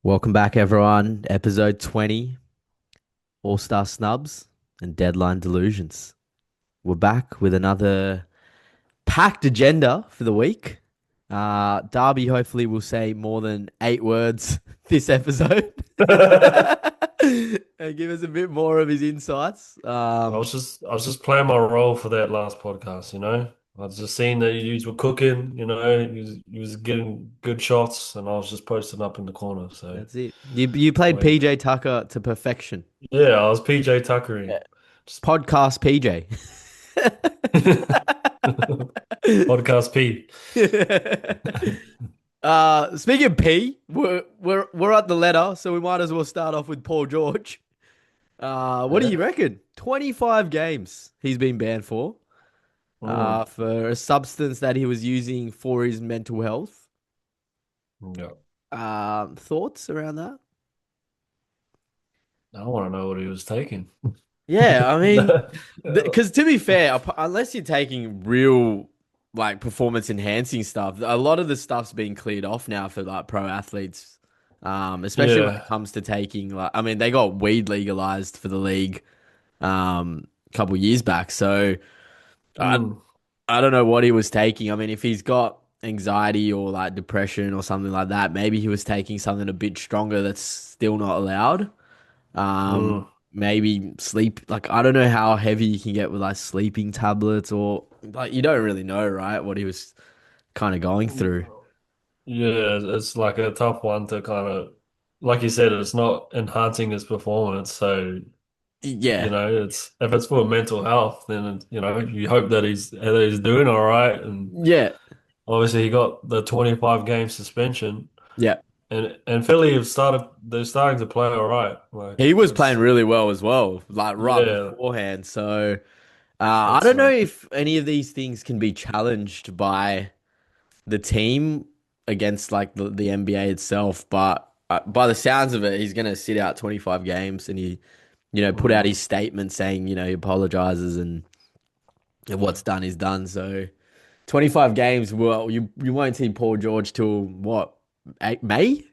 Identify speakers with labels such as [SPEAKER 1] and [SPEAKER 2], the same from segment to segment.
[SPEAKER 1] Welcome back, everyone. Episode 20, All Star Snubs and Deadline Delusions. We're back with another packed agenda for the week. Darby hopefully will say more than 8 words this episode and give us a bit more of his insights.
[SPEAKER 2] I was just playing my role for that last podcast, you know. I was just seeing that you were cooking, you know, you was getting good shots, and I was just posting up in the corner. So,
[SPEAKER 1] That's it. You played
[SPEAKER 2] wait,
[SPEAKER 1] PJ Tucker to perfection.
[SPEAKER 2] yeah, I was PJ Tuckering.
[SPEAKER 1] Yeah.
[SPEAKER 2] Just
[SPEAKER 1] Podcast PJ.
[SPEAKER 2] podcast P.
[SPEAKER 1] Speaking of P, we're at the letter, so we might as well start off with Paul George. What do
[SPEAKER 2] Yeah.
[SPEAKER 1] you reckon? 25 games he's been banned
[SPEAKER 2] Mm,
[SPEAKER 1] for a substance that he was using for his mental health.
[SPEAKER 2] yeah.
[SPEAKER 1] Thoughts around that?
[SPEAKER 2] I want to know what he was taking.
[SPEAKER 1] Yeah, I mean, because to be fair, unless you're taking real like performance enhancing stuff, a lot of the stuff's been cleared off now for like pro athletes. Especially when it
[SPEAKER 2] Yeah.
[SPEAKER 1] comes to taking like, I mean, they got weed legalized for the league, a couple years back. So I
[SPEAKER 2] Mm,
[SPEAKER 1] I don't know what he was taking. I mean, if he's got anxiety or like depression or something like that, maybe he was taking something a bit stronger that's still not allowed.
[SPEAKER 2] mm.
[SPEAKER 1] Maybe sleep. Like I don't know how heavy you can get with like sleeping tablets or like you don't really know, right? What he was kind of going through.
[SPEAKER 2] Yeah, it's like a tough one to kind of, like you said, it's not enhancing his performance. So, you
[SPEAKER 1] Yeah,
[SPEAKER 2] know, it's if it's for mental health, then you know you hope that he's doing all right. And
[SPEAKER 1] yeah,
[SPEAKER 2] obviously, he got the 25 game suspension,
[SPEAKER 1] yeah.
[SPEAKER 2] and Philly have started. They're starting to play all right. Like
[SPEAKER 1] He was playing
[SPEAKER 2] it's
[SPEAKER 1] really well as well, like right
[SPEAKER 2] yeah,
[SPEAKER 1] beforehand. So I
[SPEAKER 2] it's
[SPEAKER 1] don't know if any of these things can be challenged by the team against like the NBA itself, but by the sounds of it, he's going to sit out 25 games and he put out
[SPEAKER 2] mm,
[SPEAKER 1] his statement saying, he apologizes and what's done is done. So 25 games, well, you won't see Paul George till what, May?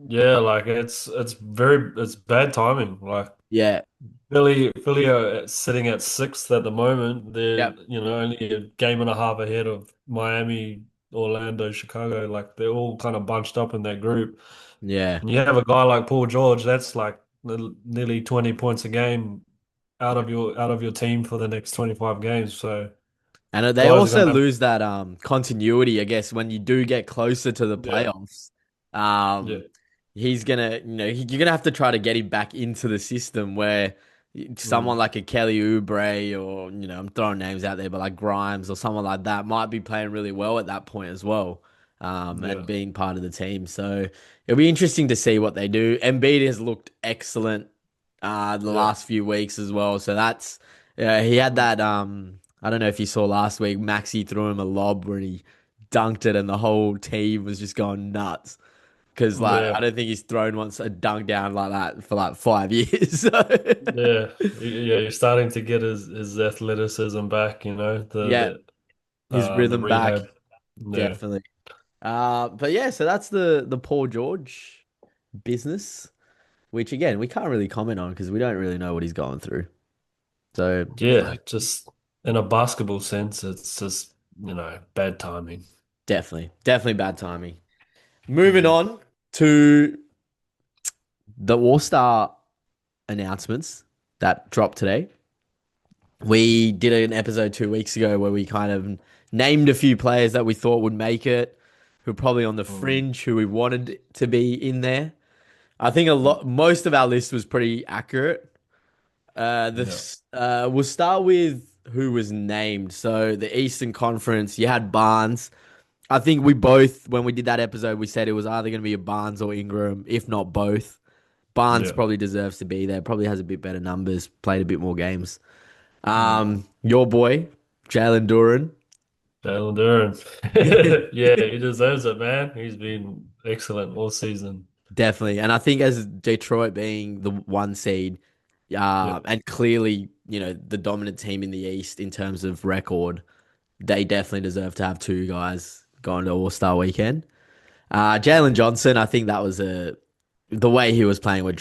[SPEAKER 2] yeah, like it's bad timing. Like
[SPEAKER 1] Yeah.
[SPEAKER 2] Philly are sitting at sixth at the moment. They're,
[SPEAKER 1] Yep.
[SPEAKER 2] you know, only a game and a half ahead of Miami, Orlando, Chicago. Like they're all kind of bunched up in that group.
[SPEAKER 1] Yeah.
[SPEAKER 2] And you have a guy like Paul George, that's like nearly 20 points a game out of your team for the next 25 games. So
[SPEAKER 1] And they
[SPEAKER 2] guys are
[SPEAKER 1] also
[SPEAKER 2] gonna have
[SPEAKER 1] lose that continuity, I guess, when you do get closer to the
[SPEAKER 2] yeah,
[SPEAKER 1] playoffs.
[SPEAKER 2] yeah,
[SPEAKER 1] Um, he's gonna, you're gonna have to try to get him back into the system where
[SPEAKER 2] mm,
[SPEAKER 1] someone like a Kelly Oubre or I'm throwing names out there, but like Grimes or someone like that might be playing really well at that point as well, and
[SPEAKER 2] yeah,
[SPEAKER 1] being part of the team. So it'll be interesting to see what they do. Embiid has looked excellent the
[SPEAKER 2] yeah.
[SPEAKER 1] last few weeks as well. So that's he had
[SPEAKER 2] Mm,
[SPEAKER 1] that I don't know if you saw last week, Maxi threw him a lob where he dunked it and the whole team was just going nuts. Because like I
[SPEAKER 2] yeah,
[SPEAKER 1] don't think he's thrown once a dunk down like that for like 5 years. So
[SPEAKER 2] yeah, yeah. You're starting to get his athleticism back, you know,
[SPEAKER 1] yeah, his
[SPEAKER 2] the
[SPEAKER 1] rhythm back,
[SPEAKER 2] rehab. Yeah.
[SPEAKER 1] definitely. But yeah, so that's the Paul George business, which again we can't really comment on because we don't really know what he's going through. So
[SPEAKER 2] Yeah, just in a basketball sense, it's just, you know, bad timing.
[SPEAKER 1] definitely bad timing. Moving
[SPEAKER 2] Mm.
[SPEAKER 1] on to the All Star announcements that dropped today. We did an episode 2 weeks ago where we kind of named a few players that we thought would make it, who are probably on the
[SPEAKER 2] Mm.
[SPEAKER 1] fringe, who we wanted to be in there. I think most of our list was pretty accurate.
[SPEAKER 2] Yeah,
[SPEAKER 1] We'll start with who was named. So the Eastern Conference, you had Barnes. I think we both, when we did that episode, we said it was either going to be a Barnes or Ingram, if not both. Barnes
[SPEAKER 2] yeah.
[SPEAKER 1] probably deserves to be there. Probably has a bit better numbers, played a bit more games.
[SPEAKER 2] Mm.
[SPEAKER 1] Your boy, Jalen Duran.
[SPEAKER 2] Jalen Duren. Yeah, he deserves it, man. He's been excellent all season.
[SPEAKER 1] Definitely. And I think as Detroit being the one seed,
[SPEAKER 2] Yep.
[SPEAKER 1] and clearly, the dominant team in the East in terms of record, they definitely deserve to have two guys going to All-Star weekend. Jalen Johnson, I think that was the way he was playing when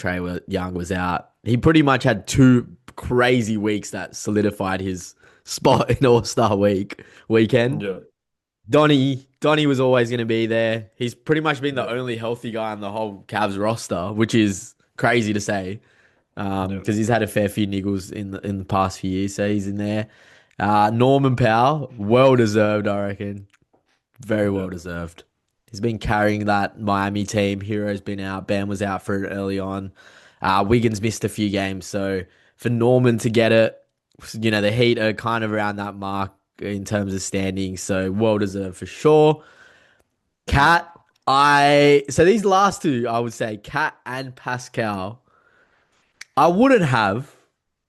[SPEAKER 1] Young was out. He pretty much had two crazy weeks that solidified his spot in All-Star weekend.
[SPEAKER 2] Yeah,
[SPEAKER 1] Donny was always going to be there. He's pretty much been the
[SPEAKER 2] yeah,
[SPEAKER 1] only healthy guy on the whole Cavs roster, which is crazy to say,
[SPEAKER 2] yeah,
[SPEAKER 1] because he's had a fair few niggles in the past few years, so he's in there. Norman Powell, well deserved, I reckon. Very well
[SPEAKER 2] yeah,
[SPEAKER 1] deserved. He's been carrying that Miami team. Hero's been out. Bam was out for it early on. Wiggins missed a few games. So for Norman to get it, the Heat are kind of around that mark in terms of standing. So well deserved for sure.
[SPEAKER 2] yeah.
[SPEAKER 1] Cat, so these last two, I would say Cat and Pascal, I wouldn't have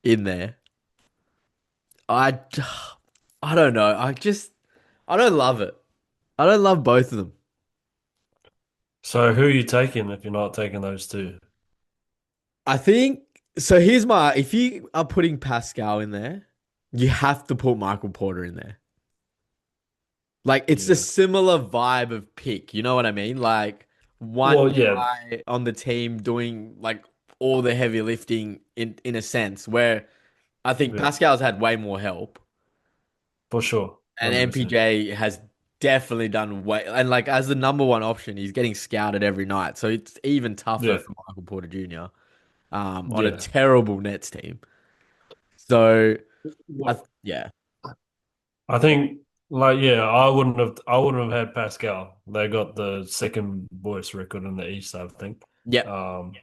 [SPEAKER 1] in there. I, I don't know. I don't love it. I don't love both of them.
[SPEAKER 2] So who are you taking if you're not taking those two?
[SPEAKER 1] I think so. Here's my if you are putting Pascal in there, you have to put Michael Porter in there. Like it's a
[SPEAKER 2] Yeah.
[SPEAKER 1] similar vibe of pick. You know what I mean? Like one
[SPEAKER 2] Well, yeah,
[SPEAKER 1] guy on the team doing like all the heavy lifting in a sense, where I think
[SPEAKER 2] yeah,
[SPEAKER 1] Pascal's had way more help,
[SPEAKER 2] for sure,
[SPEAKER 1] and
[SPEAKER 2] 100%.
[SPEAKER 1] MPJ has definitely done way and like as the number one option, he's getting scouted every night. So it's even tougher
[SPEAKER 2] Yeah,
[SPEAKER 1] for Michael Porter Jr. On a
[SPEAKER 2] yeah.
[SPEAKER 1] terrible Nets team. So
[SPEAKER 2] Well,
[SPEAKER 1] yeah.
[SPEAKER 2] I think yeah, I wouldn't have had Pascal. They got the second voice record in the East, I think.
[SPEAKER 1] Yep.
[SPEAKER 2] Um,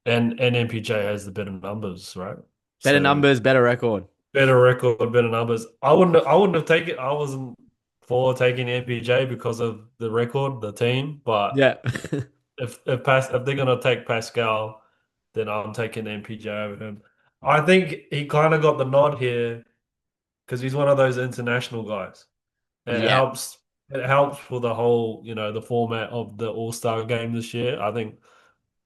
[SPEAKER 2] and MPJ has the better numbers, right?
[SPEAKER 1] Better
[SPEAKER 2] So
[SPEAKER 1] numbers, better record.
[SPEAKER 2] better record, better numbers. I wouldn't have taken. I wasn't for taking MPJ because of the record, the team. But
[SPEAKER 1] Yeah.
[SPEAKER 2] if they're gonna take Pascal, then I'm taking MPJ over him. I think he kind of got the nod here because he's one of those international guys. And it
[SPEAKER 1] Yeah.
[SPEAKER 2] helps. It helps for the whole, the format of the All-Star game this year. I think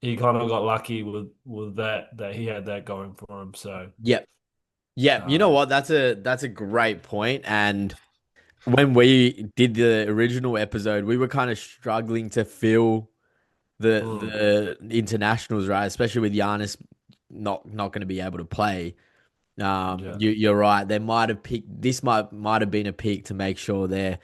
[SPEAKER 2] he kind of got lucky with that he had that going for him. So,
[SPEAKER 1] Yep. Yep. You know
[SPEAKER 2] um,
[SPEAKER 1] what? That's a great point. And when we did the original episode, we were kind of struggling to fill
[SPEAKER 2] mm,
[SPEAKER 1] the internationals, right? Especially with Giannis not going to be able to play.
[SPEAKER 2] yeah,
[SPEAKER 1] You're right. They might have picked this might have been a pick to make sure the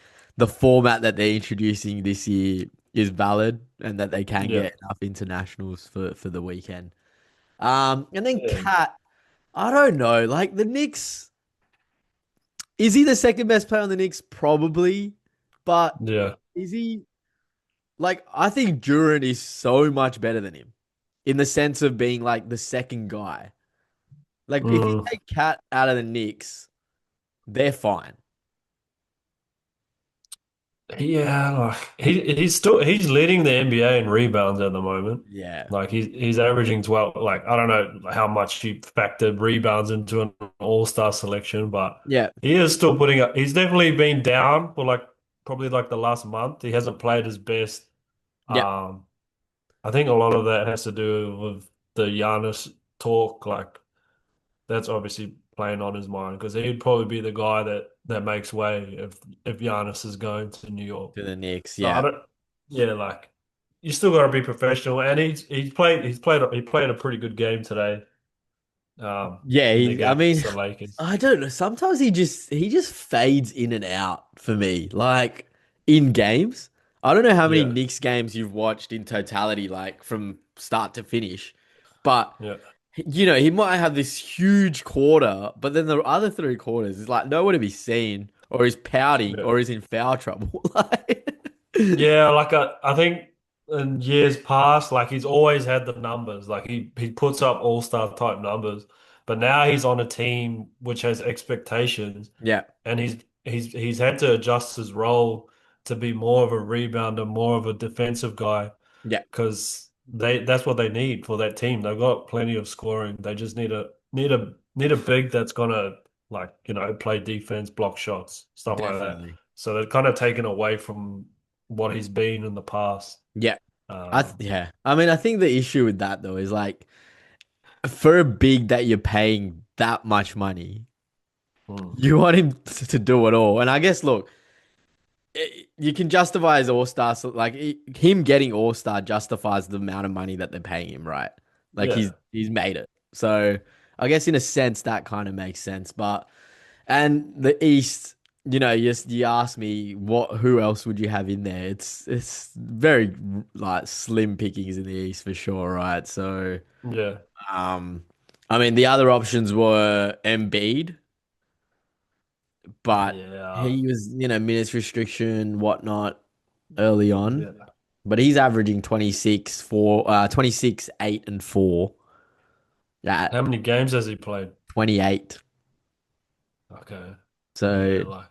[SPEAKER 1] format that they're introducing this year is valid and that they can
[SPEAKER 2] yeah,
[SPEAKER 1] get enough internationals for the weekend. And then
[SPEAKER 2] yeah,
[SPEAKER 1] Cat, I don't know. Like the Knicks, is he the second best player on the Knicks? Probably, but
[SPEAKER 2] yeah.
[SPEAKER 1] is he like I think Duran is so much better than him in the sense of being like the second guy. Like if you
[SPEAKER 2] Mm.
[SPEAKER 1] take Cat out of the Knicks, they're fine.
[SPEAKER 2] Yeah, like he's leading the NBA in rebounds at the moment.
[SPEAKER 1] Yeah.
[SPEAKER 2] Like he's averaging 12. Like I don't know how much he factored rebounds into an all-star selection, but
[SPEAKER 1] Yeah.
[SPEAKER 2] he is still putting up. He's definitely been down for like probably like the last month. He hasn't played his best.
[SPEAKER 1] Yeah.
[SPEAKER 2] Um, I think a lot of that has to do with the Giannis talk. Like that's obviously playing on his mind because he'd probably be the guy that makes way if Giannis is going to New York.
[SPEAKER 1] To the Knicks.
[SPEAKER 2] So I
[SPEAKER 1] Yeah.
[SPEAKER 2] don't. Yeah, like you still got to be professional, and he played a pretty good game today.
[SPEAKER 1] Yeah,
[SPEAKER 2] In
[SPEAKER 1] I
[SPEAKER 2] against
[SPEAKER 1] mean,
[SPEAKER 2] the Lakers.
[SPEAKER 1] I don't know. Sometimes he just fades in and out for me. Like in games. I don't know how many
[SPEAKER 2] Yeah,
[SPEAKER 1] Knicks games you've watched in totality, like from start to finish. But
[SPEAKER 2] yeah,
[SPEAKER 1] he might have this huge quarter, but then the other three quarters is like nowhere to be seen, or he's pouting,
[SPEAKER 2] yeah,
[SPEAKER 1] or he's in foul trouble. Like,
[SPEAKER 2] yeah. Like I think in years past, like he's always had the numbers. Like he puts up all-star type numbers, but now he's on a team which has expectations,
[SPEAKER 1] yeah,
[SPEAKER 2] and he's had to adjust his role to be more of a rebounder, more of a defensive guy.
[SPEAKER 1] yeah,
[SPEAKER 2] Because that's what they need for that team. They've got plenty of scoring. They just need a big that's gonna like play defense, block shots, stuff like that.
[SPEAKER 1] definitely.
[SPEAKER 2] So they're kind of taken away from what he's been in the past.
[SPEAKER 1] Yeah.
[SPEAKER 2] Um,
[SPEAKER 1] Yeah. I mean, I think the issue with that though is like for a big that you're paying that much money,
[SPEAKER 2] hmm,
[SPEAKER 1] you want him to do it all. And I guess look, you can justify his All Star. So like him getting All Star justifies the amount of money that they're paying him, right? Like
[SPEAKER 2] Yeah,
[SPEAKER 1] he's made it. So I guess in a sense that kind of makes sense. But and the East, you ask me who else would you have in there? It's very like slim pickings in the East for sure, right? So
[SPEAKER 2] yeah,
[SPEAKER 1] um, I mean the other options were Embiid, but
[SPEAKER 2] yeah,
[SPEAKER 1] he was minutes restriction whatnot early on.
[SPEAKER 2] yeah.
[SPEAKER 1] But he's averaging 26, 8, and 4
[SPEAKER 2] How
[SPEAKER 1] at
[SPEAKER 2] many games has he played?
[SPEAKER 1] 28.
[SPEAKER 2] Okay,
[SPEAKER 1] So
[SPEAKER 2] yeah, like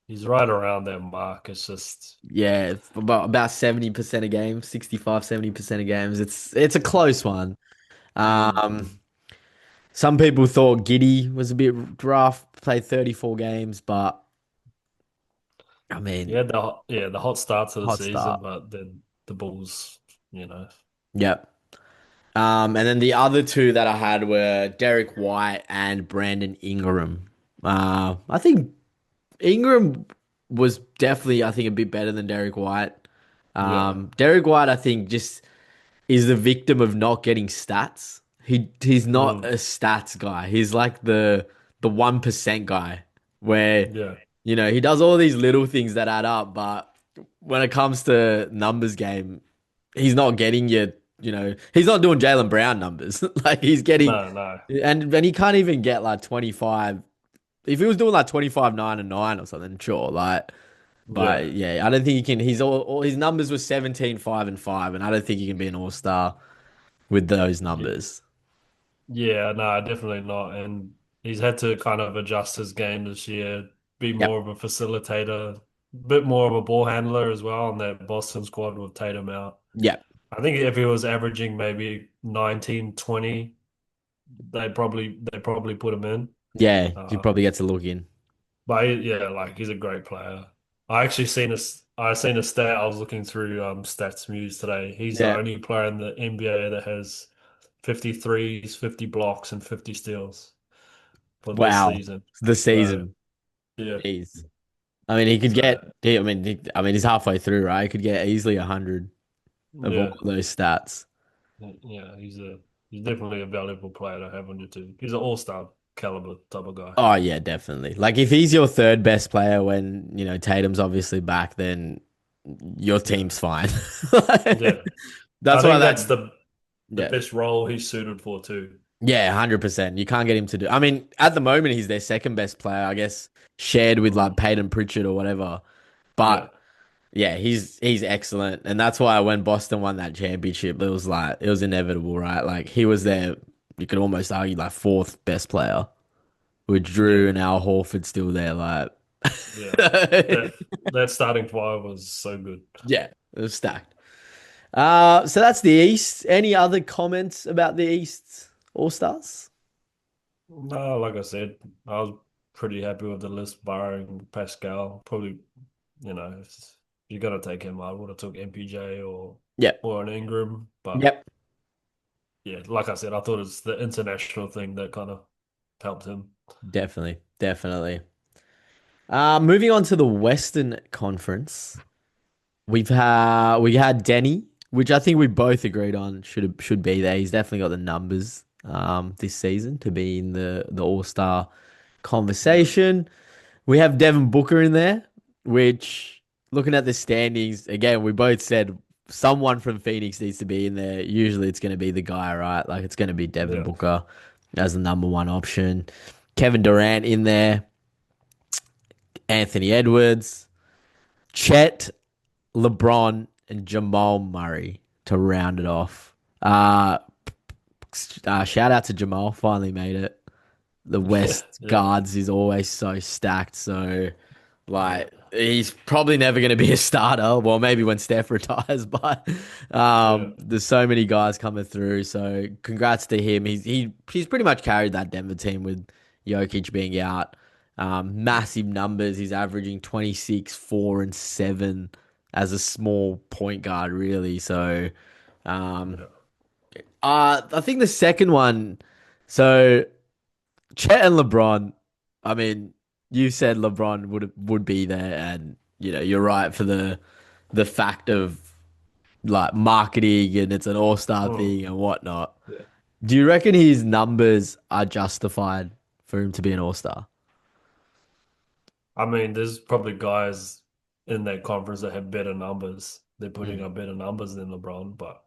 [SPEAKER 2] he's right around that mark. It's just,
[SPEAKER 1] yeah, about 70% of games, 65, 70% of games. It's a close one. Um,
[SPEAKER 2] mm.
[SPEAKER 1] some people thought Giddy was a bit rough, played 34 games, but I
[SPEAKER 2] He
[SPEAKER 1] mean,
[SPEAKER 2] had the hot start to the
[SPEAKER 1] hot
[SPEAKER 2] season,
[SPEAKER 1] start.
[SPEAKER 2] but then the Bulls, you know,
[SPEAKER 1] Yep. And then the other two that I had were Derek White and Brandon Ingram. I think Ingram was definitely, I think, a bit better than Derek White.
[SPEAKER 2] yeah,
[SPEAKER 1] Derek White, I think, just is the victim of not getting stats. He's not
[SPEAKER 2] mm.
[SPEAKER 1] a stats guy. He's like the 1% guy where,
[SPEAKER 2] Yeah,
[SPEAKER 1] he does all these little things that add up, but when it comes to numbers game, he's not getting he's not doing Jalen Brown numbers. Like he's getting
[SPEAKER 2] no, no,
[SPEAKER 1] and he can't even get like 25. If he was doing like 25, 9 and 9 or something, sure. Like
[SPEAKER 2] yeah.
[SPEAKER 1] but yeah, I don't think he can. All his numbers were 17, 5 and 5, and I don't think he can be an all-star with those
[SPEAKER 2] Yeah,
[SPEAKER 1] numbers.
[SPEAKER 2] yeah, no, definitely not. And he's had to kind of adjust his game this year, be
[SPEAKER 1] Yep.
[SPEAKER 2] more of a facilitator, bit more of a ball handler as well on that Boston squad with Tatum out.
[SPEAKER 1] Yep.
[SPEAKER 2] I think if he was averaging maybe 19, 20, they probably put him in.
[SPEAKER 1] Yeah, he
[SPEAKER 2] Uh,
[SPEAKER 1] probably gets a look in.
[SPEAKER 2] but yeah, like he's a great player. I seen a stat. I was looking through Stats Muse today. He's the
[SPEAKER 1] Yeah.
[SPEAKER 2] only player in the NBA that has 53s, 50 blocks, and 50 steals for this
[SPEAKER 1] Wow.
[SPEAKER 2] season.
[SPEAKER 1] The
[SPEAKER 2] So
[SPEAKER 1] season.
[SPEAKER 2] yeah,
[SPEAKER 1] Jeez. I mean, he could
[SPEAKER 2] so
[SPEAKER 1] get. I mean, he's halfway through, right? He could get easily 100 of all
[SPEAKER 2] yeah,
[SPEAKER 1] those stats.
[SPEAKER 2] yeah, he's definitely a valuable player to have on your team. He's an all-star caliber type of guy.
[SPEAKER 1] Oh yeah, definitely. Like if he's your third best player when Tatum's obviously back, then your
[SPEAKER 2] Yeah,
[SPEAKER 1] team's fine.
[SPEAKER 2] yeah. I
[SPEAKER 1] That's why
[SPEAKER 2] think
[SPEAKER 1] that.
[SPEAKER 2] that's the
[SPEAKER 1] Yeah.
[SPEAKER 2] best role he's suited for too.
[SPEAKER 1] Yeah, 100%. You can't get him to do. I mean, at the moment, he's their second best player, I guess, shared with like
[SPEAKER 2] Mm,
[SPEAKER 1] Peyton Pritchard or whatever.
[SPEAKER 2] yeah,
[SPEAKER 1] But yeah, he's excellent, and that's why when Boston won that championship, it was inevitable, right? Like he was their, you could almost argue like fourth best player with
[SPEAKER 2] yeah,
[SPEAKER 1] Drew and Al Horford still there. Like,
[SPEAKER 2] yeah. That starting five was so good.
[SPEAKER 1] yeah, it was stacked. So that's the East. Any other comments about the East All Stars?
[SPEAKER 2] No, like I said, I was pretty happy with the list, barring Pascal. Probably, if you're gonna take him, I would have took MPJ
[SPEAKER 1] Yep,
[SPEAKER 2] or an Ingram. But
[SPEAKER 1] yep,
[SPEAKER 2] yeah, like I said, I thought it's the international thing that kind of helped him.
[SPEAKER 1] definitely, definitely. Moving on to the Western Conference, we had Denny, which I think we both agreed on should be there. He's definitely got the numbers this season to be in the All Star
[SPEAKER 2] Yeah,
[SPEAKER 1] conversation. We have Devin Booker in there, which looking at the standings again, we both said someone from Phoenix needs to be in there. Usually, it's going to be the guy, right? Like it's going to be Devin
[SPEAKER 2] yeah,
[SPEAKER 1] Booker as the number one option. Kevin Durant in there, Anthony Edwards, Chet, LeBron, and Jamal Murray to round it off. Shout out to Jamal, finally made it. The
[SPEAKER 2] yeah,
[SPEAKER 1] West
[SPEAKER 2] yeah,
[SPEAKER 1] guards is always so stacked. So,
[SPEAKER 2] yeah,
[SPEAKER 1] like, he's probably never going to be a starter. Well, maybe when Steph retires, but
[SPEAKER 2] yeah,
[SPEAKER 1] there's so many guys coming through. So, congrats to him. He's pretty much carried that Denver team with Jokic being out. Massive numbers. He's averaging 26, 4, and 7 as a small point guard, really. So, um,
[SPEAKER 2] yeah,
[SPEAKER 1] I think the second one. So Chet and LeBron. I mean, you said LeBron would be there, and you're right for the fact of like marketing and it's an all-star
[SPEAKER 2] Mm,
[SPEAKER 1] thing and whatnot.
[SPEAKER 2] yeah.
[SPEAKER 1] Do you reckon his numbers are justified for him to be an all-star?
[SPEAKER 2] I mean, there's probably guys in that conference that have better numbers. They're putting
[SPEAKER 1] Mm.
[SPEAKER 2] up better numbers than LeBron, but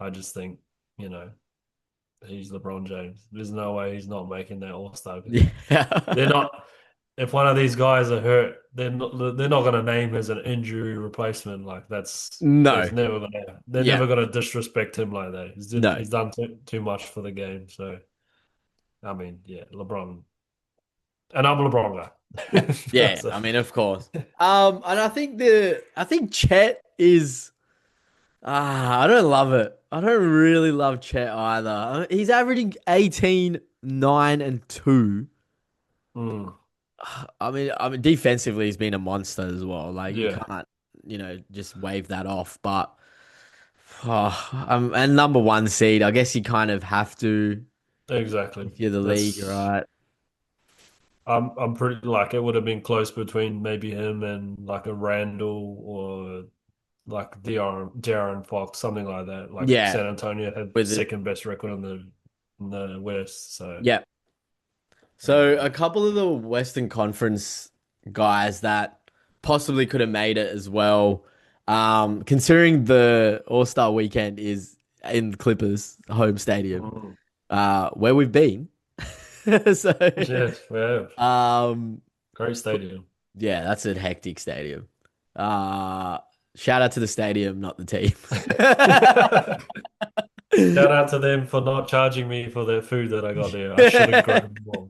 [SPEAKER 2] I just think, you know, he's LeBron James. There's no way he's not making that All-Star because they're
[SPEAKER 1] Yeah.
[SPEAKER 2] not. If one of these guys are hurt, they're not going to name him as an injury replacement. Like
[SPEAKER 1] No.
[SPEAKER 2] that's never gonna they're
[SPEAKER 1] Yeah.
[SPEAKER 2] never gonna disrespect him like that.
[SPEAKER 1] No.
[SPEAKER 2] He's done too much for the game. So I mean, yeah, LeBron, and I'm a LeBron
[SPEAKER 1] Yeah.
[SPEAKER 2] guy.
[SPEAKER 1] Yeah.
[SPEAKER 2] So,
[SPEAKER 1] I mean, of course. And I think Chet is I don't love it. I don't really love Chet either. He's averaging 18, 9, and 2.
[SPEAKER 2] mm,
[SPEAKER 1] I mean, defensively, he's been a monster as well. Like you
[SPEAKER 2] yeah,
[SPEAKER 1] can't, just wave that off. But and number one seed, I guess you kind of have to
[SPEAKER 2] exactly.
[SPEAKER 1] if you're the league,
[SPEAKER 2] That's
[SPEAKER 1] right?
[SPEAKER 2] I'm pretty like it would have been close between maybe him and like a Randall or like De'Aaron Fox, something like that. Like
[SPEAKER 1] Yeah,
[SPEAKER 2] San Antonio had
[SPEAKER 1] with it.
[SPEAKER 2] second best record in the West, so
[SPEAKER 1] Yeah. So
[SPEAKER 2] um,
[SPEAKER 1] a couple of the Western Conference guys that possibly could have made it as well. Considering the All-Star weekend is in Clippers home stadium,
[SPEAKER 2] mm,
[SPEAKER 1] where we've been. So,
[SPEAKER 2] yeah, yeah,
[SPEAKER 1] um,
[SPEAKER 2] great stadium.
[SPEAKER 1] yeah, that's a hectic stadium. Uh, Shout out to the stadium, not the team.
[SPEAKER 2] Shout out to them for not charging me for their food that I got there. I should have grown more.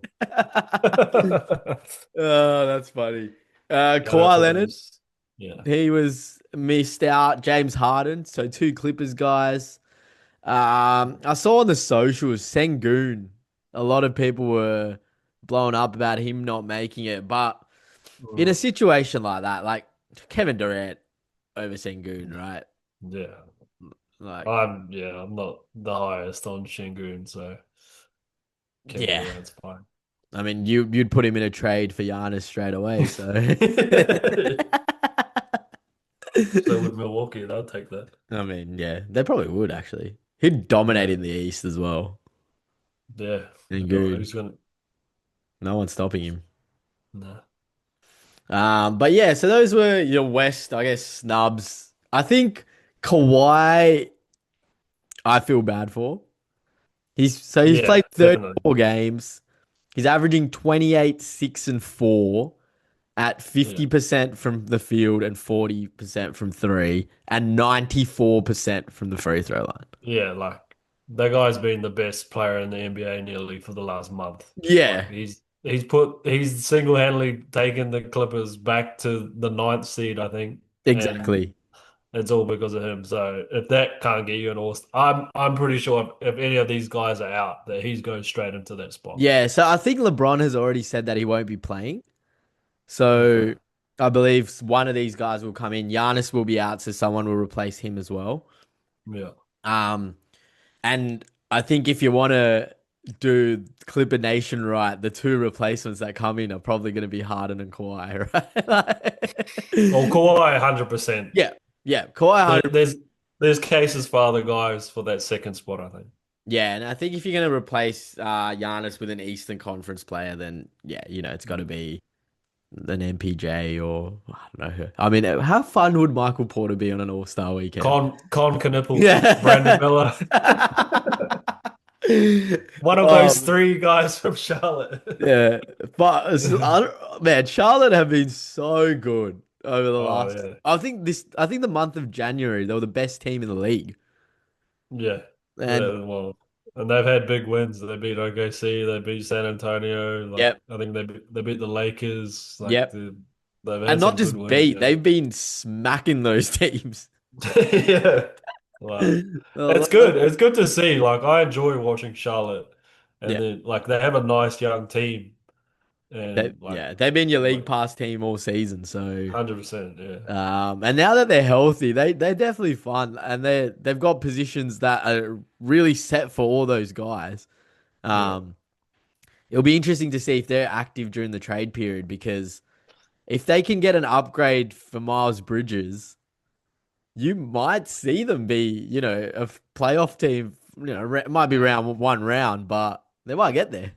[SPEAKER 1] Oh, that's funny.
[SPEAKER 2] Shout out
[SPEAKER 1] Kawhi
[SPEAKER 2] to
[SPEAKER 1] Leonard,
[SPEAKER 2] those. Yeah.
[SPEAKER 1] he was missed out. James Harden, so two Clippers guys. I saw on the socials, Sengun, a lot of people were blowing up about him not making it, but in a
[SPEAKER 2] Mm,
[SPEAKER 1] situation like that, like Kevin Durant over Sengun, right?
[SPEAKER 2] yeah.
[SPEAKER 1] Like,
[SPEAKER 2] I'm not the highest on Shingun, so Kevin
[SPEAKER 1] yeah.
[SPEAKER 2] Durant's fine.
[SPEAKER 1] I mean, you'd put him in a trade for Giannis straight away, so
[SPEAKER 2] So with Milwaukee, I'll take that.
[SPEAKER 1] I mean, yeah, they probably would actually. He'd dominate
[SPEAKER 2] Yeah.
[SPEAKER 1] in the East as well.
[SPEAKER 2] Yeah.
[SPEAKER 1] And good.
[SPEAKER 2] Who's gonna
[SPEAKER 1] No one's stopping him.
[SPEAKER 2] nah.
[SPEAKER 1] But yeah, so those were your West, I guess, snubs. I think Kawhi, I feel bad for. He's
[SPEAKER 2] Yeah,
[SPEAKER 1] played
[SPEAKER 2] definitely.
[SPEAKER 1] 34 games. He's averaging 28, 6, and 4 at
[SPEAKER 2] Yeah.
[SPEAKER 1] 50% from the field and 40% from three and 94% from the free throw line.
[SPEAKER 2] Yeah, like that guy's been the best player in the NBA nearly for the last month.
[SPEAKER 1] Yeah,
[SPEAKER 2] Like he's single-handedly taken the Clippers back to the ninth seed, I think, and
[SPEAKER 1] exactly.
[SPEAKER 2] it's all because of him. So if that can't get you an All, I'm pretty sure if any of these guys are out, that he's going straight into that spot.
[SPEAKER 1] Yeah, so I think LeBron has already said that he won't be playing.
[SPEAKER 2] Okay.
[SPEAKER 1] So I believe one of these guys will come in. Giannis will be out, so someone will replace him as well.
[SPEAKER 2] Yeah.
[SPEAKER 1] Um, and I think if you want to do Clipper Nation right, the two replacements that come in are probably going to be Harden and Kawhi,
[SPEAKER 2] Well,
[SPEAKER 1] right?
[SPEAKER 2] Kawhi 100%.
[SPEAKER 1] Yeah, yeah, Kawhi
[SPEAKER 2] There,
[SPEAKER 1] 100.
[SPEAKER 2] there's there's cases for other guys for that second spot, I think.
[SPEAKER 1] Yeah, and I think if you're going to replace Giannis with an Eastern Conference player, then yeah, it's got to be an MPJ or I don't know. I mean, how fun would Michael Porter be on an All-Star weekend?
[SPEAKER 2] Con Knipple, Brandon
[SPEAKER 1] Yeah.
[SPEAKER 2] Miller. One of those
[SPEAKER 1] Um,
[SPEAKER 2] three guys from Charlotte.
[SPEAKER 1] yeah, but man, Charlotte have been so good over the
[SPEAKER 2] Oh
[SPEAKER 1] last.
[SPEAKER 2] yeah.
[SPEAKER 1] I think the month of January they were the best team in the league,
[SPEAKER 2] Yeah.
[SPEAKER 1] and
[SPEAKER 2] Well, and they've had big wins. They beat OKC, they beat San Antonio. Like
[SPEAKER 1] yep,
[SPEAKER 2] I think they beat the Lakers.
[SPEAKER 1] yep,
[SPEAKER 2] They've
[SPEAKER 1] and
[SPEAKER 2] had
[SPEAKER 1] not
[SPEAKER 2] some good
[SPEAKER 1] just
[SPEAKER 2] wins.
[SPEAKER 1] beat,
[SPEAKER 2] Yeah.
[SPEAKER 1] they've been smacking those teams.
[SPEAKER 2] Yeah. Wow. It's good. It's good to see. Like I enjoy watching Charlotte, and
[SPEAKER 1] Yeah,
[SPEAKER 2] then like they have a nice young team, and
[SPEAKER 1] yeah, they've been your league
[SPEAKER 2] like
[SPEAKER 1] pass team all season, so.
[SPEAKER 2] 100%. Yeah.
[SPEAKER 1] And now that they're healthy, they're definitely fun, and they've got positions that are really set for all those guys.
[SPEAKER 2] Yeah.
[SPEAKER 1] Um, It'll be interesting to see if they're active during the trade period because if they can get an upgrade for Miles Bridges, you might see them be, a playoff team. It might be round one round, but they might get there.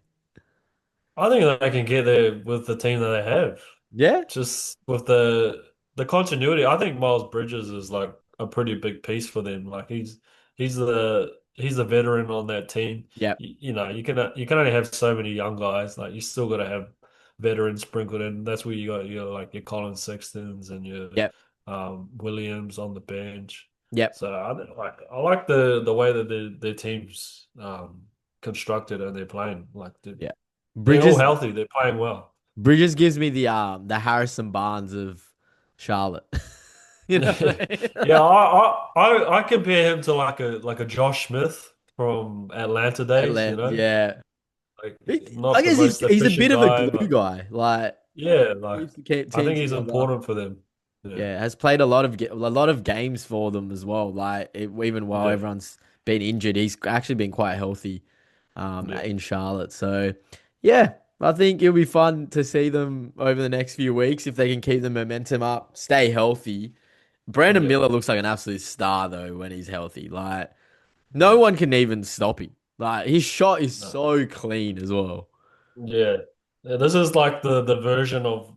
[SPEAKER 2] I think they can get there with the team that they have.
[SPEAKER 1] Yeah.
[SPEAKER 2] Just with the continuity, I think Miles Bridges is like a pretty big piece for them. Like he's the veteran on that team.
[SPEAKER 1] Yep.
[SPEAKER 2] You can only have so many young guys. Like you still got to have veterans sprinkled in. That's where you got like your Colin Sextons and your
[SPEAKER 1] Yep.
[SPEAKER 2] Williams on the bench.
[SPEAKER 1] Yep.
[SPEAKER 2] So I like the way that their team's constructed and they're playing. Like
[SPEAKER 1] Yeah.
[SPEAKER 2] they're all
[SPEAKER 1] Bridges
[SPEAKER 2] healthy. They're playing well.
[SPEAKER 1] Bridges gives me the Harrison Barnes of Charlotte. You know what I mean?
[SPEAKER 2] Yeah, I compare him to like a Josh Smith from Atlanta days,
[SPEAKER 1] Atlanta, yeah.
[SPEAKER 2] like
[SPEAKER 1] I
[SPEAKER 2] not the
[SPEAKER 1] guess
[SPEAKER 2] most
[SPEAKER 1] he's a
[SPEAKER 2] efficient
[SPEAKER 1] bit of a
[SPEAKER 2] guy,
[SPEAKER 1] glue
[SPEAKER 2] but
[SPEAKER 1] guy. Like
[SPEAKER 2] yeah, like
[SPEAKER 1] keeps the
[SPEAKER 2] I
[SPEAKER 1] team
[SPEAKER 2] think he's
[SPEAKER 1] together.
[SPEAKER 2] important for them. Yeah,
[SPEAKER 1] Yeah, has played a lot of games for them as well. Like even while
[SPEAKER 2] yeah,
[SPEAKER 1] everyone's been injured, he's actually been quite healthy
[SPEAKER 2] yeah,
[SPEAKER 1] in Charlotte. So yeah, I think it'll be fun to see them over the next few weeks if they can keep the momentum up, stay healthy. Brandon
[SPEAKER 2] yeah,
[SPEAKER 1] Miller looks like an absolute star though when he's healthy. Like no
[SPEAKER 2] yeah.
[SPEAKER 1] one can even stop him. Like his shot is
[SPEAKER 2] No,
[SPEAKER 1] so clean as well.
[SPEAKER 2] yeah. Yeah, this is like the version of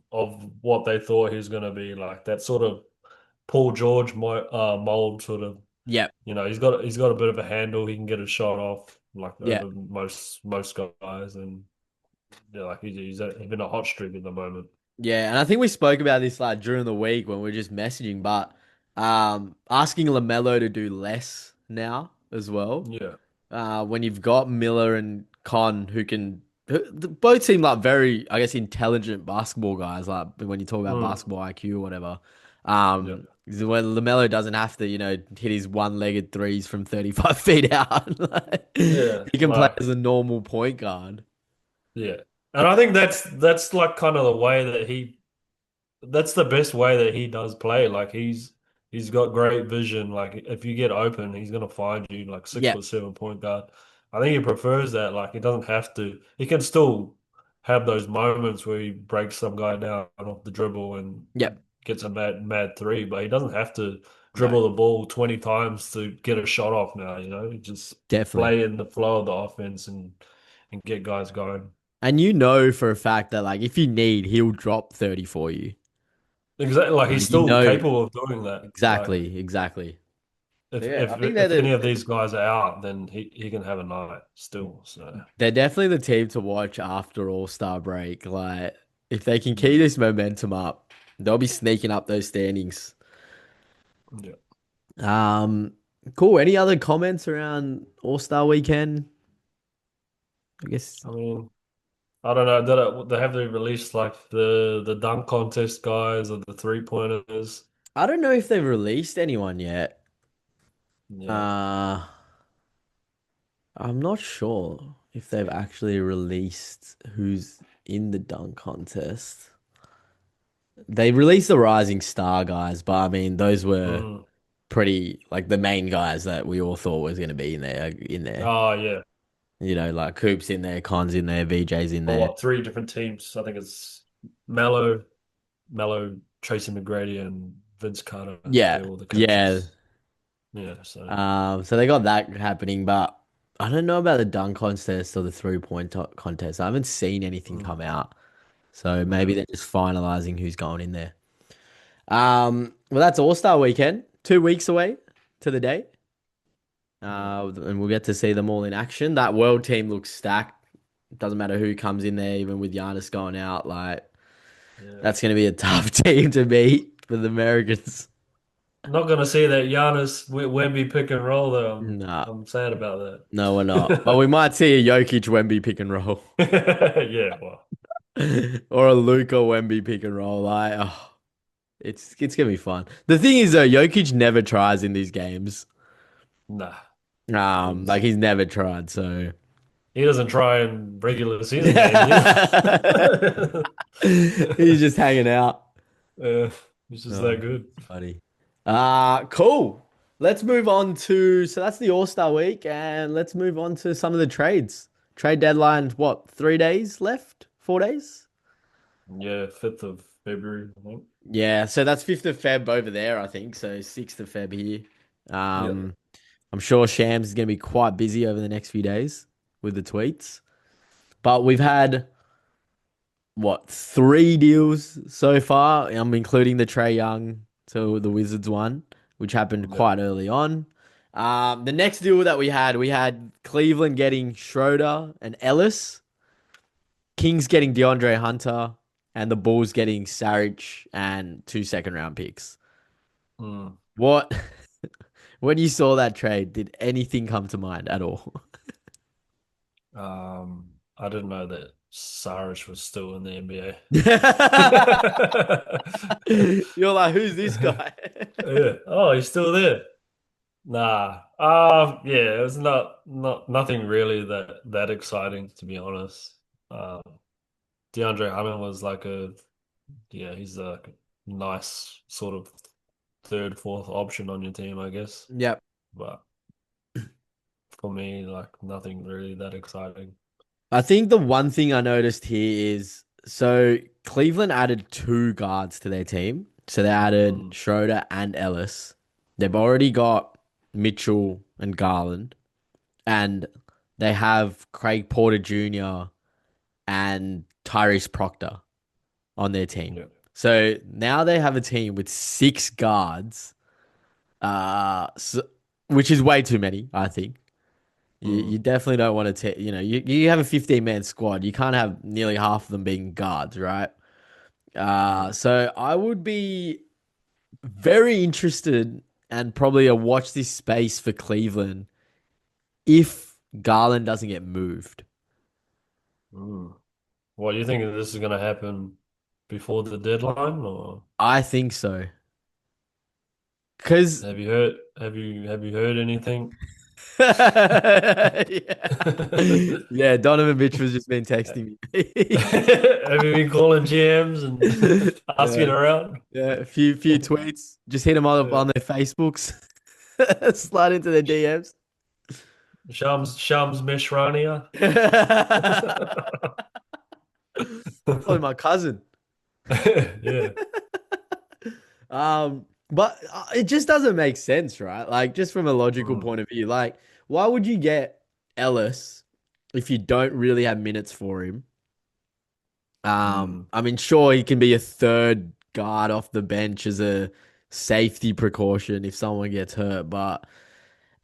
[SPEAKER 2] what they thought he was gonna be, like that sort of Paul George mold sort of.
[SPEAKER 1] Yep.
[SPEAKER 2] He's got a bit of a handle. He can get a shot off like
[SPEAKER 1] Yeah.
[SPEAKER 2] over most guys, and yeah, like he's been a hot streak at the moment.
[SPEAKER 1] Yeah, and I think we spoke about this like during the week when we were just messaging, but asking LaMelo to do less now as well.
[SPEAKER 2] Yeah,
[SPEAKER 1] When you've got Miller and Con who both seem like very, I guess, intelligent basketball guys, like when you talk about
[SPEAKER 2] mm,
[SPEAKER 1] basketball IQ or whatever.
[SPEAKER 2] yeah,
[SPEAKER 1] When LaMelo doesn't have to, hit his one-legged threes from 35 feet out. Like,
[SPEAKER 2] yeah,
[SPEAKER 1] he can play
[SPEAKER 2] like
[SPEAKER 1] as a normal point guard.
[SPEAKER 2] yeah, and I think that's like kind of the way that he that's the best way that he does play. Like he's got great vision. Like if you get open, he's gonna find you like six
[SPEAKER 1] Yeah,
[SPEAKER 2] foot seven point guard. I think he prefers that. Like he doesn't have to. He can still have those moments where he breaks some guy down off the dribble and
[SPEAKER 1] yeah,
[SPEAKER 2] gets a mad three, but he doesn't have to
[SPEAKER 1] no,
[SPEAKER 2] dribble the ball 20 times to get a shot off now. He just
[SPEAKER 1] definitely.
[SPEAKER 2] play in the flow of the offense and get guys going.
[SPEAKER 1] And you know for a fact that like if you need, he'll drop 30 for you.
[SPEAKER 2] Exactly. Like he's
[SPEAKER 1] Like you
[SPEAKER 2] still
[SPEAKER 1] know
[SPEAKER 2] capable of doing that. Like.
[SPEAKER 1] exactly. So
[SPEAKER 2] If
[SPEAKER 1] yeah, I
[SPEAKER 2] if
[SPEAKER 1] think they're
[SPEAKER 2] if any of
[SPEAKER 1] the,
[SPEAKER 2] these guys are out, then he can have a night still. So
[SPEAKER 1] they're definitely the team to watch after All-Star break. Like if they can keep
[SPEAKER 2] yeah,
[SPEAKER 1] this momentum up, they'll be sneaking up those standings.
[SPEAKER 2] yeah.
[SPEAKER 1] Um, cool. Any other comments around All-Star weekend? I guess
[SPEAKER 2] I mean, I don't know. Have they released like the dunk contest guys or the three pointers?
[SPEAKER 1] I don't know if they've released anyone yet.
[SPEAKER 2] Yeah.
[SPEAKER 1] Uh, I'm not sure if they've actually released who's in the dunk contest. They released the Rising Star guys, but I mean, those were
[SPEAKER 2] Mm.
[SPEAKER 1] pretty like the main guys that we all thought was going to be in there.
[SPEAKER 2] Oh yeah.
[SPEAKER 1] Like Coop's in there, Con's in there, VJ's in
[SPEAKER 2] For
[SPEAKER 1] there.
[SPEAKER 2] what, three different teams? I think it's Mello, Tracy McGrady, and Vince Carter.
[SPEAKER 1] Yeah,
[SPEAKER 2] They're all the
[SPEAKER 1] yeah.
[SPEAKER 2] coaches. Yeah. So.
[SPEAKER 1] So they got that happening, but I don't know about the dunk contest or the three-point contest. I haven't seen anything
[SPEAKER 2] Mm,
[SPEAKER 1] come out, so maybe
[SPEAKER 2] yeah.
[SPEAKER 1] they're just finalizing who's going in there. Well, that's All Star Weekend, 2 weeks away to the date.
[SPEAKER 2] Yeah.
[SPEAKER 1] And we'll get to see them all in action. That world team looks stacked. Doesn't matter who comes in there, even with Giannis going out. Like
[SPEAKER 2] Yeah.
[SPEAKER 1] that's going to be a tough team to beat for the Americans.
[SPEAKER 2] Not gonna see that Giannis Wemby pick and roll though.
[SPEAKER 1] Nah,
[SPEAKER 2] I'm sad about
[SPEAKER 1] no, we're not. But we
[SPEAKER 2] that.
[SPEAKER 1] might see a Jokic Wemby pick and roll
[SPEAKER 2] Yeah, well,
[SPEAKER 1] or a Luka Wemby pick and roll. Like, oh, it's gonna be fun. The thing is, though, Jokic never tries in these games.
[SPEAKER 2] nah.
[SPEAKER 1] Like
[SPEAKER 2] He's
[SPEAKER 1] he's never tried. So.
[SPEAKER 2] he doesn't try in regular season games either.
[SPEAKER 1] He's just hanging out.
[SPEAKER 2] uh, he's just
[SPEAKER 1] Oh,
[SPEAKER 2] that good.
[SPEAKER 1] funny. Cool. Let's move on to so that's the All-Star week, and let's move on to some of the trades. Trade deadline, what, 3 days left? 4 days?
[SPEAKER 2] Yeah, February, I think.
[SPEAKER 1] Yeah, so that's 5th of Feb over there, I think. So 6th of Feb here.
[SPEAKER 2] Yeah.
[SPEAKER 1] Um, I'm sure Shams is going to be quite busy over the next few days with the tweets. But we've had, what, 3 deals so far? I'm including the Trey Young to the Wizards one, which happened
[SPEAKER 2] Yeah.
[SPEAKER 1] quite early on. The next deal that we had Cleveland getting Schroeder and Ellis, Kings getting DeAndre Hunter, and the Bulls getting Saric and 2 second round picks.
[SPEAKER 2] Mm.
[SPEAKER 1] What, when you saw that trade, did anything come to mind at all?
[SPEAKER 2] I didn't know that Saric was still in the NBA.
[SPEAKER 1] You're like, who's this guy?
[SPEAKER 2] Yeah. Oh, he's still there. Nah. Yeah, it was nothing really that exciting to be honest. Um, DeAndre Hunter was like he's a nice sort of third, fourth option on your team, I guess.
[SPEAKER 1] Yep.
[SPEAKER 2] But for me, like nothing really that exciting.
[SPEAKER 1] I think the one thing I noticed here is so Cleveland added 2 guards to their team. So they added
[SPEAKER 2] Mm,
[SPEAKER 1] Schroeder and Ellis. They've already got Mitchell and Garland, and they have Craig Porter Jr. and Tyrese Proctor on their team.
[SPEAKER 2] yeah.
[SPEAKER 1] So now they have a team with 6 guards, so, which is way too many, I think. You
[SPEAKER 2] Mm,
[SPEAKER 1] definitely don't want to, you have a 15-man squad. You can't have nearly half of them being guards, right?
[SPEAKER 2] yeah.
[SPEAKER 1] So I would be very interested and probably a watch this space for Cleveland if Garland doesn't get moved.
[SPEAKER 2] Mm. What do you think this is going to happen before the deadline, or
[SPEAKER 1] I think so. Because,
[SPEAKER 2] have you heard anything?
[SPEAKER 1] yeah. Yeah, Donovan Mitchell's just been texting me.
[SPEAKER 2] Have you been calling GMs and asking
[SPEAKER 1] Yeah.
[SPEAKER 2] around?
[SPEAKER 1] Yeah, a few tweets. Just hit them up
[SPEAKER 2] Yeah.
[SPEAKER 1] on their Facebooks. Slide into their DMs.
[SPEAKER 2] Shams Mishrania.
[SPEAKER 1] Probably my cousin.
[SPEAKER 2] Yeah.
[SPEAKER 1] But it just doesn't make sense, right? Like, just from a logical
[SPEAKER 2] Mm,
[SPEAKER 1] point of view, like, why would you get Ellis if you don't really have minutes for him?
[SPEAKER 2] mm,
[SPEAKER 1] I mean, sure, he can be a third guard off the bench as a safety precaution if someone gets hurt, but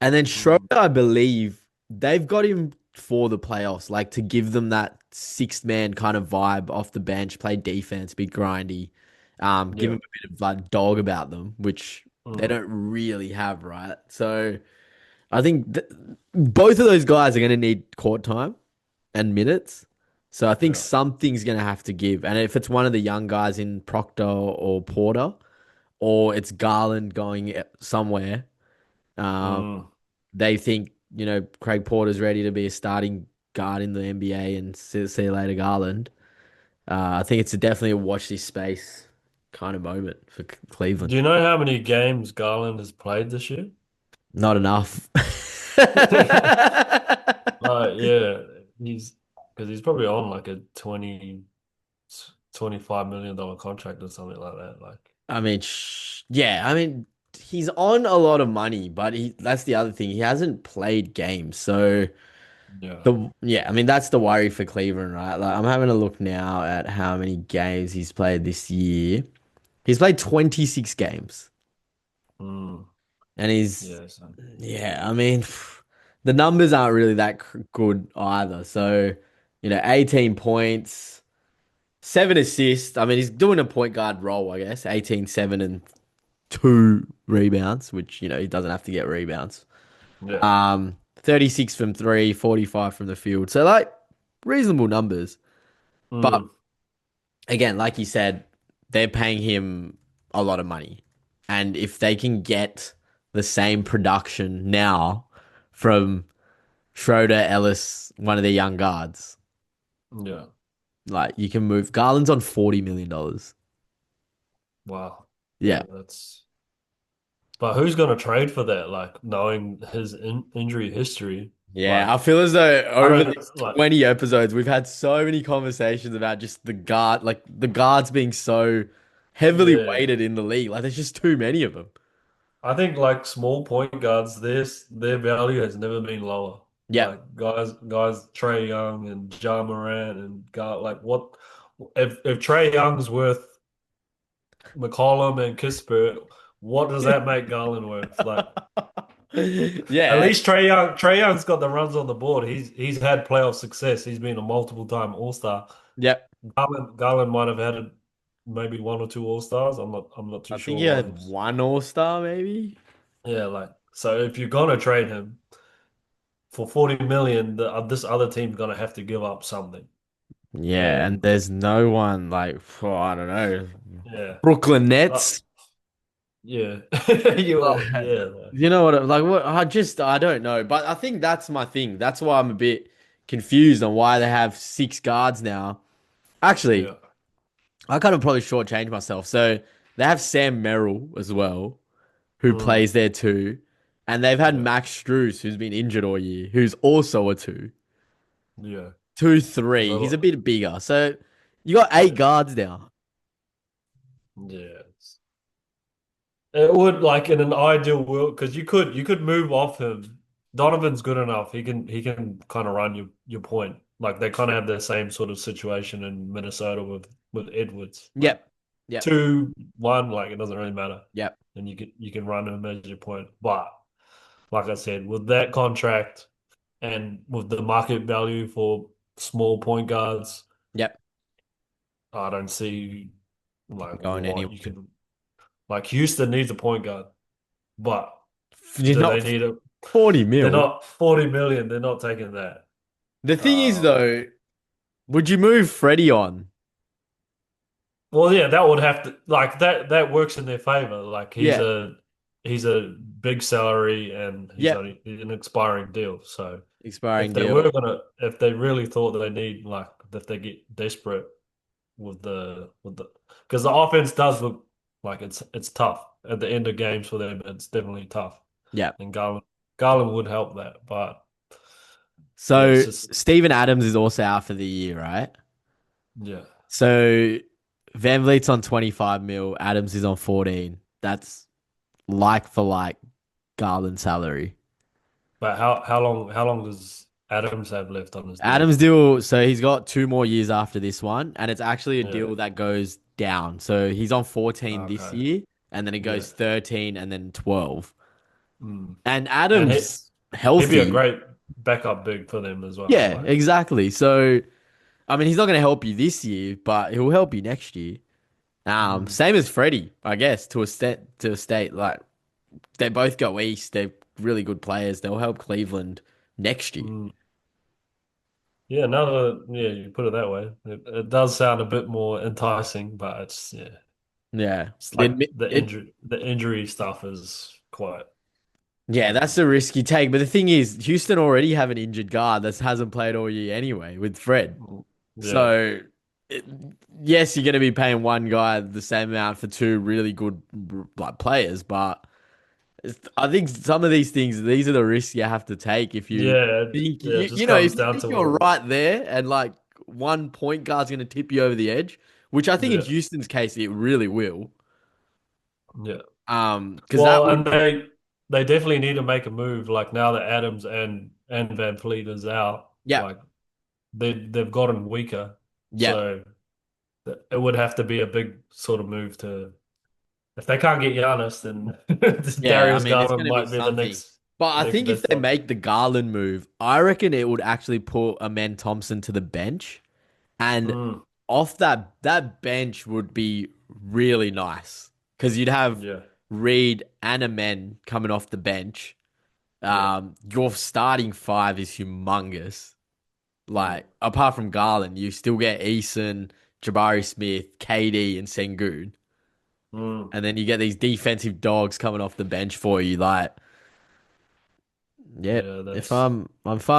[SPEAKER 1] and then Schroeder,
[SPEAKER 2] mm.
[SPEAKER 1] I believe they've got him for the playoffs, like to give them that 6 man kind of vibe off the bench, play defense, be grindy, give
[SPEAKER 2] Yeah.
[SPEAKER 1] them a bit of like dog about them, which they
[SPEAKER 2] Mm,
[SPEAKER 1] don't really have, right? So I think both of those guys are going to need court time and minutes. So I think
[SPEAKER 2] yeah.
[SPEAKER 1] something's going to have to give. And if it's one of the young guys in Proctor or Porter, or it's Garland going somewhere, um,
[SPEAKER 2] Mm.
[SPEAKER 1] they think, Craig Porter's ready to be a starting guard in the NBA and see you later, Garland. I think it's definitely a watch this space kind of moment for Cleveland.
[SPEAKER 2] Do you know how many games Garland has played this year?
[SPEAKER 1] Not enough.
[SPEAKER 2] Yeah, he's because he's probably on like a 25 million dollar contract or something like that. Like,
[SPEAKER 1] I mean, yeah, I mean, he's on a lot of money, but that's the other thing. He hasn't played games. So
[SPEAKER 2] yeah.
[SPEAKER 1] I mean, that's the worry for Cleveland, right? Like I'm having a look now at how many games he's played this year. He's played 26 games.
[SPEAKER 2] Mm,
[SPEAKER 1] And
[SPEAKER 2] yeah. So,
[SPEAKER 1] yeah, I mean, the numbers aren't really that good either. So, 18 points, 7 assists. I mean, he's doing a point guard role, I guess. 18, 7, and 2 rebounds, which, he doesn't have to get rebounds.
[SPEAKER 2] yeah.
[SPEAKER 1] 36 from three, 45 from the field. So, like, reasonable numbers. But
[SPEAKER 2] Mm,
[SPEAKER 1] again, like you said, they're paying him a lot of money. And if they can get the same production now from Schroeder, Ellis, one of their young guards,
[SPEAKER 2] yeah.
[SPEAKER 1] like you can move. Garland's on $40 million.
[SPEAKER 2] Wow.
[SPEAKER 1] Yeah.
[SPEAKER 2] But who's going to trade for that? Like knowing his injury history.
[SPEAKER 1] Yeah,
[SPEAKER 2] Like
[SPEAKER 1] I feel as though
[SPEAKER 2] I
[SPEAKER 1] over
[SPEAKER 2] don't
[SPEAKER 1] these
[SPEAKER 2] like
[SPEAKER 1] 20 episodes, we've had so many conversations about just the guard, like the guards being so heavily
[SPEAKER 2] yeah.
[SPEAKER 1] weighted in the league. Like there's just too many of them.
[SPEAKER 2] I think like small point guards, their value has never been lower.
[SPEAKER 1] Yep.
[SPEAKER 2] Like guys Trey Young and Ja Morant and guard like what if Trey Young's worth McCollum and Kispert, what does that make Garland worth? Like at
[SPEAKER 1] Yeah.
[SPEAKER 2] least Trey Young's got the runs on the board. He's had playoff success. He's been a multiple time All-Star.
[SPEAKER 1] Yep.
[SPEAKER 2] Garland might have had maybe one or two All-Stars. I'm not too
[SPEAKER 1] I think
[SPEAKER 2] sure
[SPEAKER 1] he
[SPEAKER 2] what
[SPEAKER 1] had
[SPEAKER 2] his
[SPEAKER 1] one All-Star, maybe.
[SPEAKER 2] yeah, like so if you're gonna trade him for 40 million, this other team's gonna have to give up something.
[SPEAKER 1] Yeah, and
[SPEAKER 2] And
[SPEAKER 1] there's no one like, oh, I don't know,
[SPEAKER 2] yeah.
[SPEAKER 1] Brooklyn
[SPEAKER 2] Uh,
[SPEAKER 1] Nets.
[SPEAKER 2] yeah. Yeah.
[SPEAKER 1] You know what? Like what? I don't know. But I think that's my thing. That's why I'm a bit confused on why they have six guards now. Actually,
[SPEAKER 2] Yeah.
[SPEAKER 1] I kind of probably shortchanged myself. So they have Sam Merrill as well, who
[SPEAKER 2] Mm,
[SPEAKER 1] plays there too, and they've had
[SPEAKER 2] yeah.
[SPEAKER 1] Max Strus, who's been injured all year, who's also a two,
[SPEAKER 2] Yeah.
[SPEAKER 1] two,
[SPEAKER 2] There's a
[SPEAKER 1] three. He's a
[SPEAKER 2] lot.
[SPEAKER 1] bit bigger. So you got eight
[SPEAKER 2] Yeah.
[SPEAKER 1] guards now.
[SPEAKER 2] Yeah. It would like in an ideal world because you could move off him. Donovan's good enough. He can kind of run your point. Like they kind of have the same sort of situation in Minnesota with Edwards. Like
[SPEAKER 1] Yep. Yep.
[SPEAKER 2] 2-1, like it doesn't really matter.
[SPEAKER 1] Yep.
[SPEAKER 2] And you can run him as your point. But like I said, with that contract and with the market value for small point guards,
[SPEAKER 1] Yep.
[SPEAKER 2] I don't see like
[SPEAKER 1] Going
[SPEAKER 2] what
[SPEAKER 1] anywhere.
[SPEAKER 2] you can like Houston needs a point guard, but
[SPEAKER 1] You're
[SPEAKER 2] do they
[SPEAKER 1] not
[SPEAKER 2] need a
[SPEAKER 1] 40
[SPEAKER 2] they're
[SPEAKER 1] mil.
[SPEAKER 2] not 40 million, they're not taking that.
[SPEAKER 1] The thing is,
[SPEAKER 2] Um
[SPEAKER 1] though, would you move Freddie on?
[SPEAKER 2] well yeah, that would have to like that works in their favor. Like he's
[SPEAKER 1] Yeah.
[SPEAKER 2] a big salary and he's
[SPEAKER 1] Yep.
[SPEAKER 2] only an expiring deal. So
[SPEAKER 1] Expiring deal.
[SPEAKER 2] if they really thought that they need like if they get desperate with the because the offense does look like it's tough at the end of games for them. It's definitely tough,
[SPEAKER 1] Yep.
[SPEAKER 2] and Garland would help that. But yeah, it's
[SPEAKER 1] So
[SPEAKER 2] just
[SPEAKER 1] Steven Adams is also out for the year, right?
[SPEAKER 2] yeah.
[SPEAKER 1] So Van Vliet's on 25 mil, Adams is on 14. That's like for like Garland salary.
[SPEAKER 2] But how long does Adams have left on his deal?
[SPEAKER 1] Adams deal, so he's got two more years after this one, and it's actually a
[SPEAKER 2] Yeah.
[SPEAKER 1] deal that goes down. So he's on 14 this
[SPEAKER 2] Okay.
[SPEAKER 1] year, and then it
[SPEAKER 2] Yeah.
[SPEAKER 1] goes 13 and then 12.
[SPEAKER 2] Mm.
[SPEAKER 1] And
[SPEAKER 2] And
[SPEAKER 1] Adams
[SPEAKER 2] he'd be a
[SPEAKER 1] healthy.
[SPEAKER 2] great backup big for them as well.
[SPEAKER 1] Yeah,
[SPEAKER 2] Like,
[SPEAKER 1] exactly. So I mean, he's not going to help you this year, but he'll help you next year.
[SPEAKER 2] mm,
[SPEAKER 1] Same as Freddie, I guess, to a state. To a state, like they both go east. They're really good players. They'll help Cleveland next year.
[SPEAKER 2] mm. Yeah, now that yeah, you put it that way, it does sound a bit more enticing, but it's yeah,
[SPEAKER 1] Yeah,
[SPEAKER 2] it's like
[SPEAKER 1] it
[SPEAKER 2] the injury stuff is
[SPEAKER 1] yeah,
[SPEAKER 2] quite
[SPEAKER 1] that's a risky take. But the thing is, Houston already have an injured guard that hasn't played all year anyway with Fred.
[SPEAKER 2] yeah,
[SPEAKER 1] So it, yes, you're going to be paying one guy the same amount for two really good like players, but. I think some of these things, these are the risks you have to take if you
[SPEAKER 2] yeah,
[SPEAKER 1] think
[SPEAKER 2] yeah. It just
[SPEAKER 1] if
[SPEAKER 2] comes
[SPEAKER 1] you
[SPEAKER 2] down
[SPEAKER 1] think
[SPEAKER 2] to
[SPEAKER 1] you're
[SPEAKER 2] what
[SPEAKER 1] right there and like one point guard's going to tip you over the edge, which I think in
[SPEAKER 2] yeah,
[SPEAKER 1] Houston's case it really will.
[SPEAKER 2] yeah.
[SPEAKER 1] Because that
[SPEAKER 2] Well,
[SPEAKER 1] would,
[SPEAKER 2] and they definitely need to make a move. Like now that Adams and Van Fleet is out,
[SPEAKER 1] yeah,
[SPEAKER 2] like they've gotten weaker,
[SPEAKER 1] yeah,
[SPEAKER 2] so it would have to be a big sort of move to. If they can't get Giannis, then
[SPEAKER 1] yeah. I
[SPEAKER 2] Darius
[SPEAKER 1] mean, it's going
[SPEAKER 2] Garland
[SPEAKER 1] to be
[SPEAKER 2] might be the
[SPEAKER 1] something.
[SPEAKER 2] next
[SPEAKER 1] But I
[SPEAKER 2] next
[SPEAKER 1] think if
[SPEAKER 2] best
[SPEAKER 1] they
[SPEAKER 2] option.
[SPEAKER 1] make the Garland move, I reckon it would actually put Amen Thompson to the bench, and
[SPEAKER 2] Mm,
[SPEAKER 1] off that bench would be really nice because you'd have
[SPEAKER 2] yeah,
[SPEAKER 1] Reed and Amen coming off the bench.
[SPEAKER 2] yeah,
[SPEAKER 1] Your starting five is humongous.
[SPEAKER 2] mm,
[SPEAKER 1] Like apart from Garland, you still get Eason, Jabari Smith, KD, and Sengun,
[SPEAKER 2] mm.
[SPEAKER 1] and then you get these defensive dogs coming off the bench for you. Like, yeah,
[SPEAKER 2] Yeah,
[SPEAKER 1] if
[SPEAKER 2] that's
[SPEAKER 1] I'm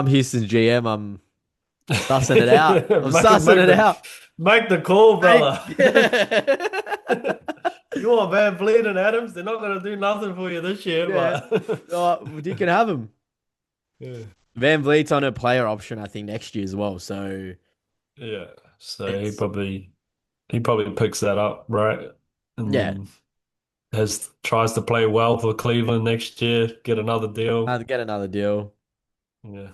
[SPEAKER 1] Houston's GM, I'm sussing it out. I'm
[SPEAKER 2] make
[SPEAKER 1] sussing
[SPEAKER 2] make
[SPEAKER 1] it
[SPEAKER 2] the
[SPEAKER 1] out.
[SPEAKER 2] make the call,
[SPEAKER 1] Hey,
[SPEAKER 2] fella.
[SPEAKER 1] yeah.
[SPEAKER 2] You want Van Vliet and Adams? They're not going to do nothing for you this year,
[SPEAKER 1] Yeah.
[SPEAKER 2] but
[SPEAKER 1] Oh, you can have him.
[SPEAKER 2] yeah.
[SPEAKER 1] Van Vliet's on a player option, I think, next year as well. So
[SPEAKER 2] Yeah. So he
[SPEAKER 1] it's
[SPEAKER 2] probably he probably picks that up, right? And
[SPEAKER 1] yeah,
[SPEAKER 2] then has tries to play well for Cleveland next year, get another deal.
[SPEAKER 1] hard to get another deal.
[SPEAKER 2] Yeah.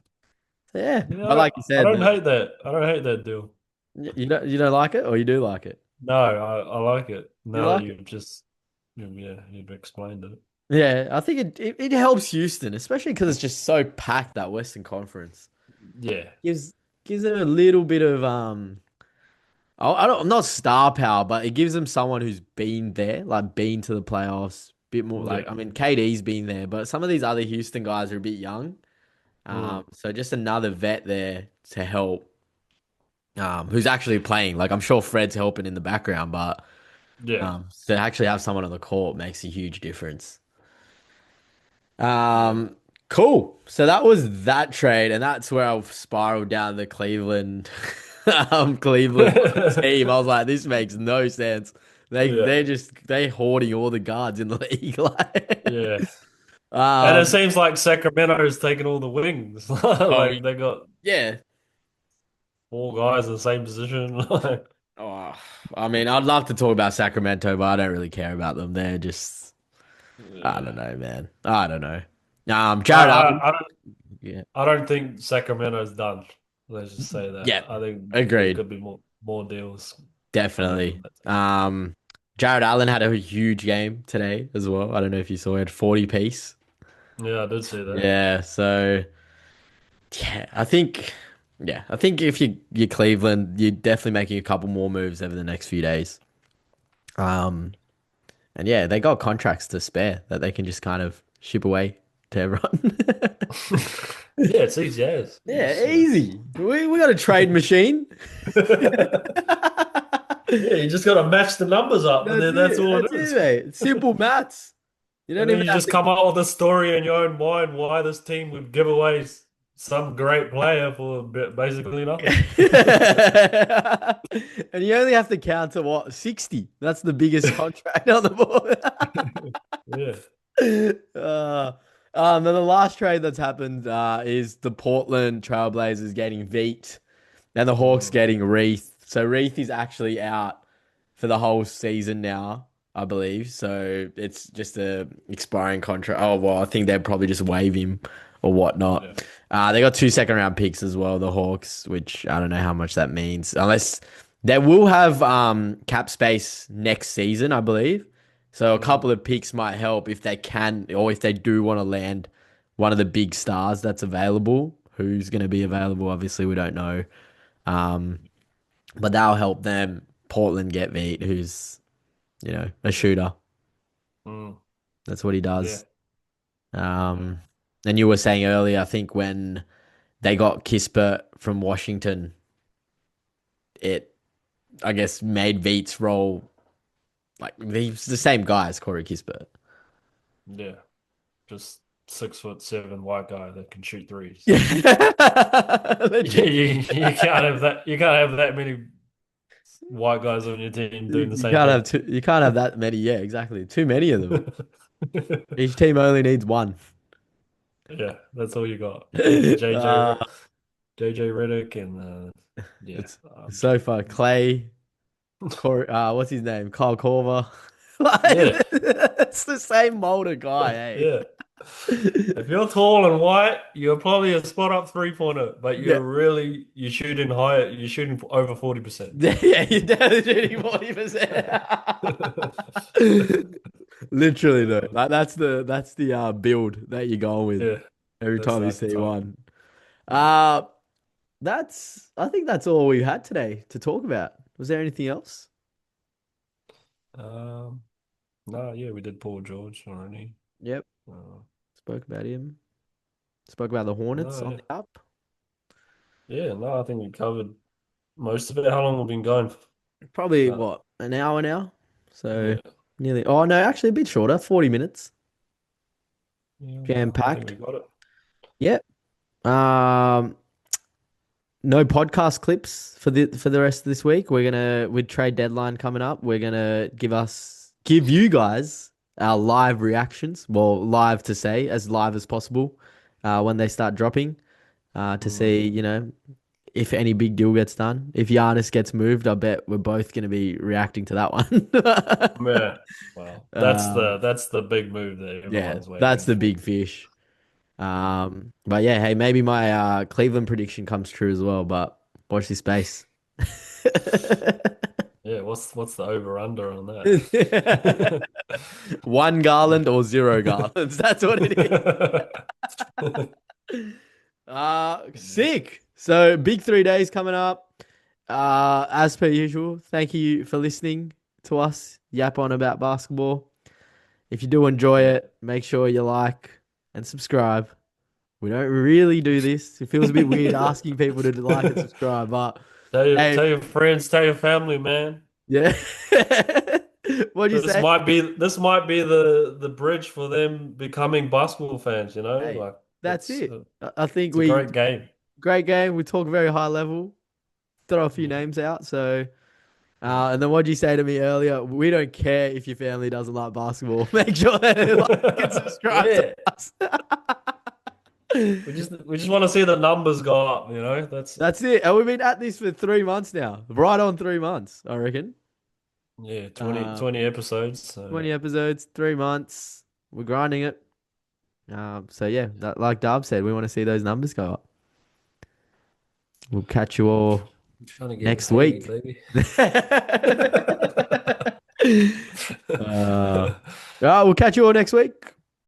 [SPEAKER 1] So, yeah,
[SPEAKER 2] Yeah,
[SPEAKER 1] but like you
[SPEAKER 2] I
[SPEAKER 1] said,
[SPEAKER 2] don't hate that. I don't hate that deal.
[SPEAKER 1] you don't like it, or you do like it?
[SPEAKER 2] No, I like it.
[SPEAKER 1] You
[SPEAKER 2] Now that
[SPEAKER 1] like it?
[SPEAKER 2] you've just yeah, you've explained it.
[SPEAKER 1] Yeah, I think it helps Houston, especially because it's just so packed that Western Conference.
[SPEAKER 2] Yeah.
[SPEAKER 1] Gives gives them a little bit of I don't not star power, but it gives them someone who's been there, like been to the playoffs, bit more like
[SPEAKER 2] Yeah.
[SPEAKER 1] I mean KD's been there, but some of these other Houston guys are a bit young.
[SPEAKER 2] Mm.
[SPEAKER 1] So just another vet there to help. Who's actually playing? Like I'm sure Fred's helping in the background, but
[SPEAKER 2] Yeah.
[SPEAKER 1] to actually have someone on the court makes a huge difference.
[SPEAKER 2] Yeah.
[SPEAKER 1] Cool. So that was that trade, and that's where I spiraled down the Cleveland, Cleveland team. I was like, this makes no sense.
[SPEAKER 2] Yeah.
[SPEAKER 1] They hoarding all the guards in the league. Like,
[SPEAKER 2] Yeah. And it
[SPEAKER 1] um,
[SPEAKER 2] seems like Sacramento's taking all the wings.
[SPEAKER 1] oh
[SPEAKER 2] Like they got
[SPEAKER 1] yeah.
[SPEAKER 2] four guys in the same position.
[SPEAKER 1] Oh, I mean, I'd love to talk about Sacramento, but I don't really care about them. They're just, I don't
[SPEAKER 2] Yeah.
[SPEAKER 1] know, man. I don't know.
[SPEAKER 2] I,
[SPEAKER 1] Jared Allen.
[SPEAKER 2] I, I don't
[SPEAKER 1] Yeah,
[SPEAKER 2] I don't think Sacramento's done. Let's just say that.
[SPEAKER 1] yeah,
[SPEAKER 2] I think there
[SPEAKER 1] agreed.
[SPEAKER 2] could be more deals coming from
[SPEAKER 1] Definitely.
[SPEAKER 2] that team.
[SPEAKER 1] Jared Allen had a huge game today as well. I don't know if you saw it, 40 piece.
[SPEAKER 2] Yeah, I did see that.
[SPEAKER 1] Yeah, so yeah, I think if you're Cleveland, you're definitely making a couple more moves over the next few days. Um, and yeah, they got contracts to spare that they can just kind of ship away to everyone.
[SPEAKER 2] Yeah, it's easy as.
[SPEAKER 1] Yeah, easy. We got a trade machine.
[SPEAKER 2] Yeah, you just got to match the numbers up, and
[SPEAKER 1] That's
[SPEAKER 2] then that's
[SPEAKER 1] it.
[SPEAKER 2] all it
[SPEAKER 1] That's it,
[SPEAKER 2] is.
[SPEAKER 1] mate. It's simple maths. You
[SPEAKER 2] And
[SPEAKER 1] don't
[SPEAKER 2] then
[SPEAKER 1] even
[SPEAKER 2] you
[SPEAKER 1] have
[SPEAKER 2] just
[SPEAKER 1] to.
[SPEAKER 2] come up with a story in your own mind why this team would give away some great player for basically nothing.
[SPEAKER 1] And you only have to count to what, 60. That's the biggest contract on the board.
[SPEAKER 2] Yeah.
[SPEAKER 1] uh, then the last trade that's happened is the Portland Trailblazers getting Veet and the Hawks
[SPEAKER 2] Mm,
[SPEAKER 1] getting Reith. So Reith is actually out for the whole season now, I believe. So it's just a expiring contract. Oh well, I think they'll probably just waive him or whatnot.
[SPEAKER 2] yeah.
[SPEAKER 1] They got two second round picks as well, the Hawks, which I don't know how much that means. Unless they will have cap space next season, I believe. So a
[SPEAKER 2] Mm,
[SPEAKER 1] couple of picks might help if they can or if they do want to land one of the big stars that's available. Who's going to be available? Obviously, we don't know. Um, but that'll help them. Portland get Veet, who's a shooter.
[SPEAKER 2] mm,
[SPEAKER 1] That's what he
[SPEAKER 2] yeah.
[SPEAKER 1] does.
[SPEAKER 2] Yeah.
[SPEAKER 1] Um, and you were saying earlier, I think when they got Kispert from Washington, it I guess made Veet's role like he's the same guy as Corey Kispert.
[SPEAKER 2] Yeah. Just 6'7" white guy that can shoot threes. Yeah,
[SPEAKER 1] Legit.
[SPEAKER 2] you can't have that. You can't have that many white guys on your team doing the
[SPEAKER 1] You
[SPEAKER 2] same
[SPEAKER 1] can't have
[SPEAKER 2] thing.
[SPEAKER 1] two, you can't have that many. Yeah, exactly. Too many of them. Each team only needs one.
[SPEAKER 2] Yeah, that's all you got. JJ
[SPEAKER 1] uh,
[SPEAKER 2] JJ Redick and yeah,
[SPEAKER 1] it's so far. Clay, Corey, what's his name? Kyle Korver. Like,
[SPEAKER 2] yeah,
[SPEAKER 1] it's the same mold of guy, hey.
[SPEAKER 2] yeah. If you're tall and white, you're probably a spot up three-pointer, but
[SPEAKER 1] Yeah.
[SPEAKER 2] you're shooting higher. You're shooting over 40%.
[SPEAKER 1] Yeah, you're definitely shooting 40%. Literally though. Like that's the build that you're going with
[SPEAKER 2] Yeah,
[SPEAKER 1] every
[SPEAKER 2] that's
[SPEAKER 1] time
[SPEAKER 2] the
[SPEAKER 1] you see
[SPEAKER 2] archetype.
[SPEAKER 1] one. Uh that's I think that's all we had today to talk about. Was there anything else?
[SPEAKER 2] Um, no, yeah, we did Paul George already.
[SPEAKER 1] Yep.
[SPEAKER 2] Uh,
[SPEAKER 1] Spoke about him. Spoke about the Hornets
[SPEAKER 2] no,
[SPEAKER 1] on
[SPEAKER 2] yeah,
[SPEAKER 1] the up.
[SPEAKER 2] yeah, no, I think we covered most of it. How long have we been going?
[SPEAKER 1] Probably
[SPEAKER 2] About
[SPEAKER 1] what, an hour now? So
[SPEAKER 2] yeah,
[SPEAKER 1] nearly oh no, actually a bit shorter, 40 minutes.
[SPEAKER 2] yeah,
[SPEAKER 1] Jam
[SPEAKER 2] no, I think we
[SPEAKER 1] packed.
[SPEAKER 2] got it.
[SPEAKER 1] Yep. Um No podcast clips for the rest of this week. With trade deadline coming up, we're gonna give you guys our live reactions. Well, live to say as live as possible when they start dropping. to see, if any big deal gets done. If Giannis gets moved, I bet we're both going to be reacting to that one.
[SPEAKER 2] Yeah. Well,
[SPEAKER 1] Um,
[SPEAKER 2] that's the big move that
[SPEAKER 1] yeah,
[SPEAKER 2] everyone's
[SPEAKER 1] that's
[SPEAKER 2] waiting
[SPEAKER 1] the
[SPEAKER 2] for.
[SPEAKER 1] big fish. But yeah, hey, maybe my Cleveland prediction comes true as well, but watch this space.
[SPEAKER 2] Yeah, what's the over under on that?
[SPEAKER 1] One Garland or zero Garlands. That's what it is. Sick. So big 3 days coming up. As per usual, thank you for listening to us yap on about basketball. If you do enjoy
[SPEAKER 2] Yeah.
[SPEAKER 1] it, make sure you like and subscribe. We don't really do this. It feels a bit weird asking people to like and subscribe, but hey,
[SPEAKER 2] Tell your friends, tell your family, man.
[SPEAKER 1] yeah. What'd you say?
[SPEAKER 2] This might be the bridge for them becoming basketball fans, you know?
[SPEAKER 1] Hey,
[SPEAKER 2] Like
[SPEAKER 1] that's it. I think
[SPEAKER 2] it's a
[SPEAKER 1] we
[SPEAKER 2] great game.
[SPEAKER 1] great game. We talk very high level. Throw a few
[SPEAKER 2] Yeah.
[SPEAKER 1] names out. So,
[SPEAKER 2] Yeah.
[SPEAKER 1] and then what'd you say to me earlier? We don't care if your family doesn't like basketball. Make sure they like and subscribe to
[SPEAKER 2] Yeah.
[SPEAKER 1] us.
[SPEAKER 2] We just want to see the numbers go up, you know? That's
[SPEAKER 1] That's it. And we've been at this for 3 months now. Right on 3 months, I reckon.
[SPEAKER 2] yeah,
[SPEAKER 1] Uh,
[SPEAKER 2] 20 episodes.
[SPEAKER 1] 20
[SPEAKER 2] So
[SPEAKER 1] episodes, 3 months. We're grinding it. So yeah, like Darb said, we want to see those numbers go up. We'll catch you all
[SPEAKER 2] I'm trying to get
[SPEAKER 1] next
[SPEAKER 2] paid,
[SPEAKER 1] week.
[SPEAKER 2] baby.
[SPEAKER 1] All right, we'll catch you all next week.